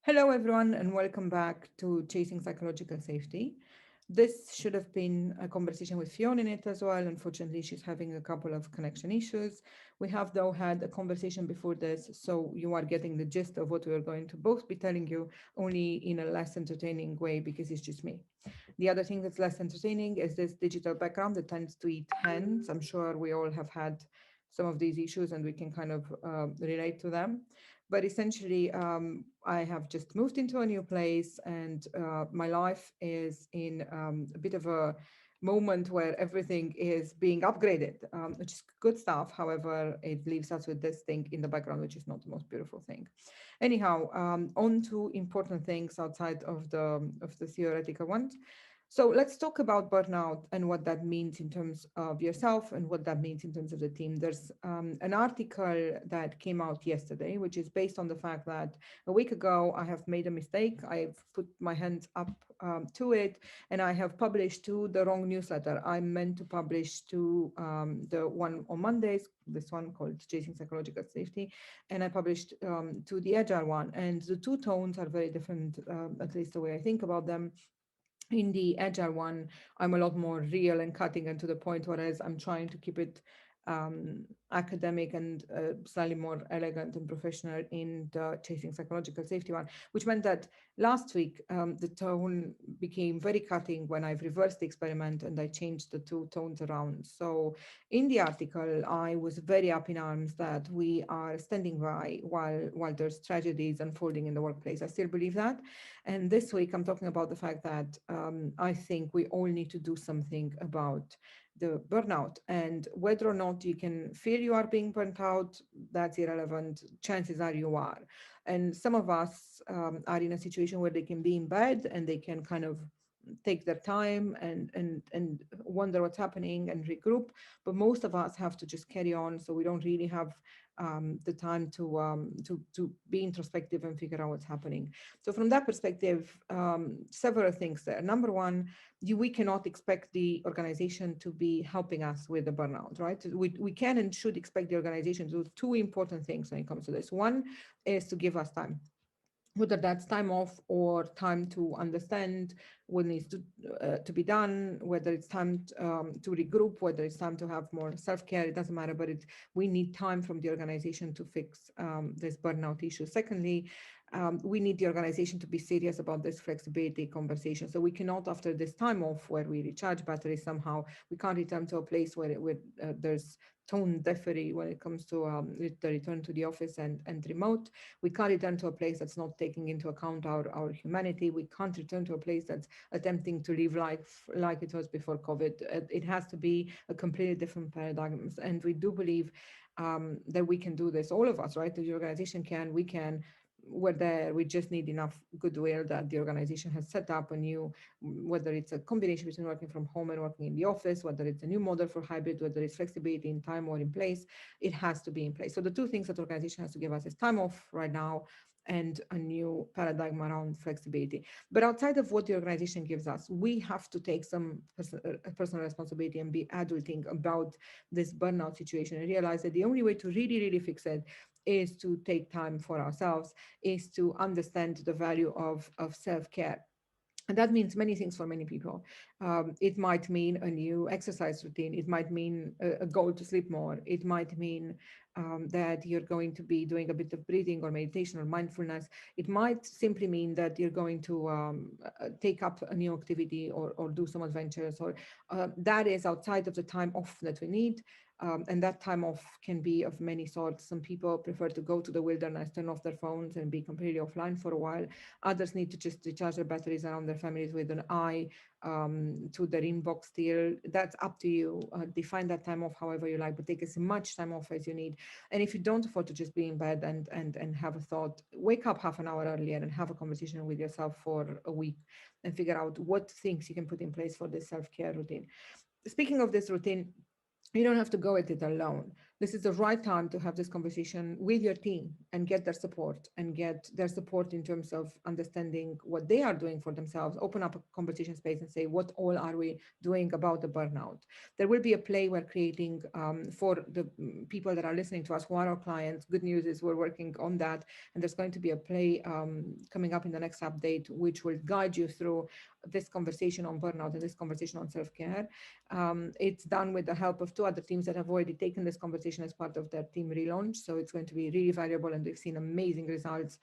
Hello, everyone, and welcome back to Chasing Psychological Safety. This should have been a conversation with Fiona in it as well. Unfortunately, she's having a couple of connection issues. We have, though, had a conversation before this, so you are getting the gist of what we are going to both be telling you, only in a less entertaining way because it's just me. The other thing that's less entertaining is this digital background that tends to eat hands. I'm sure we all have had some of these issues and we can kind of relate to them. But essentially, I have just moved into a new place and my life is in a bit of a moment where everything is being upgraded, which is good stuff. However, it leaves us with this thing in the background, which is not the most beautiful thing. Anyhow, on to important things outside of the theoretical ones. So let's talk about burnout and what that means in terms of yourself and what that means in terms of the team. There's an article that came out yesterday, which is based on the fact that a week ago I have made a mistake. I've put my hands up to it, and I have published to the wrong newsletter. I meant to publish to the one on Mondays, this one called Chasing Psychological Safety, and I published to the Agile one. And the two tones are very different, at least the way I think about them. In the Agile one, I'm a lot more real and cutting and to the point, whereas I'm trying to keep it academic and slightly more elegant and professional in the Chasing Psychological Safety one, which meant that last week the tone became very cutting when I've reversed the experiment and I changed the two tones around. So in the article, I was very up in arms that we are standing by while there's tragedies unfolding in the workplace. I still believe that. And this week, I'm talking about the fact that I think we all need to do something about the burnout, and whether or not you can feel you are being burnt out, that's irrelevant. Chances are you are. And some of us are in a situation where they can be in bed and they can kind of take their time and wonder what's happening and regroup, but most of us have to just carry on, so we don't really have the time to be introspective and figure out what's happening. So from that perspective, several things there. Number one, we cannot expect the organization to be helping us with the burnout, right? We can and should expect the organization to do two important things when it comes to this. One is to give us time, whether that's time off or time to understand what needs to be done, whether it's time to regroup, whether it's time to have more self-care, it doesn't matter, but we need time from the organization to fix this burnout issue. Secondly, we need the organization to be serious about this flexibility conversation. So we cannot, after this time off where we recharge batteries somehow, we can't return to a place where there's tone deafery when it comes to the return to the office and remote. We can't return to a place that's not taking into account our humanity. We can't return to a place that's attempting to live life like it was before COVID. It has to be a completely different paradigm. And we do believe that we can do this. All of us, right? The organization can, we can. We're there. We just need enough goodwill that the organization has set up a new, whether it's a combination between working from home and working in the office, whether it's a new model for hybrid, whether it's flexibility in time or in place, it has to be in place. So the two things that the organization has to give us is time off right now and a new paradigm around flexibility. But outside of what the organization gives us, we have to take some personal responsibility and be adulting about this burnout situation and realize that the only way to really, really fix it is to take time for ourselves, is to understand the value of self-care. And that means many things for many people. It might mean a new exercise routine. It might mean a goal to sleep more. It might mean that you're going to be doing a bit of breathing or meditation or mindfulness. It might simply mean that you're going to take up a new activity or do some adventures, or that is outside of the time off that we need. And that time off can be of many sorts. Some people prefer to go to the wilderness, turn off their phones, and be completely offline for a while. Others need to just recharge their batteries around their families with an eye to their inbox still. That's up to you. Define that time off however you like, but take as much time off as you need. And if you don't afford to just be in bed and have a thought, wake up half an hour earlier and have a conversation with yourself for a week and figure out what things you can put in place for this self-care routine. Speaking of this routine, you don't have to go at it alone. this is the right time to have this conversation with your team and get their support, and get their support in terms of understanding what they are doing for themselves. Open up a conversation space and say, what all are we doing about the burnout? There will be a play we're creating for the people that are listening to us who are our clients. Good news is we're working on that, and there's going to be a play coming up in the next update, which will guide you through this conversation on burnout and this conversation on self-care. It's done with the help of two other teams that have already taken this conversation as part of their team relaunch. So it's going to be really valuable, and we've seen amazing results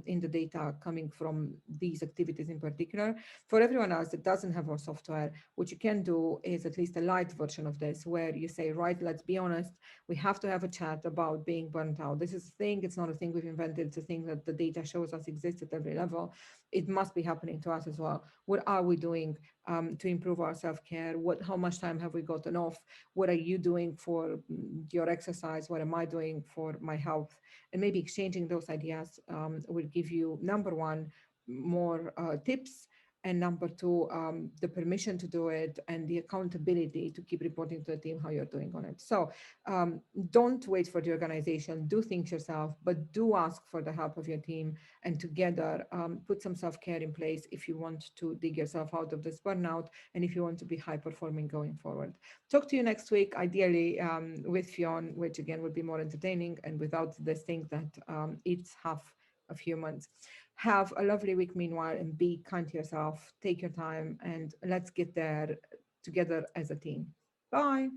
in the data coming from these activities in particular. For everyone else that doesn't have our software, what you can do is at least a light version of this, where you say, right, let's be honest, we have to have a chat about being burnt out. This is a thing, it's not a thing we've invented, it's a thing that the data shows us exists at every level. It must be happening to us as well. What are we doing to improve our self-care? How much time have we gotten off? What are you doing for your exercise? What am I doing for my health? And maybe exchanging those ideas will give you, number one, more tips, and number two, the permission to do it and the accountability to keep reporting to the team how you're doing on it. So don't wait for the organization, do things yourself, but do ask for the help of your team, and together put some self-care in place if you want to dig yourself out of this burnout, and if you want to be high performing going forward. Talk to you next week, ideally with Fionn, which again would be more entertaining and without this thing that eats half of humans. Have a lovely week meanwhile, and be kind to yourself. Take your time, and let's get there together as a team. Bye.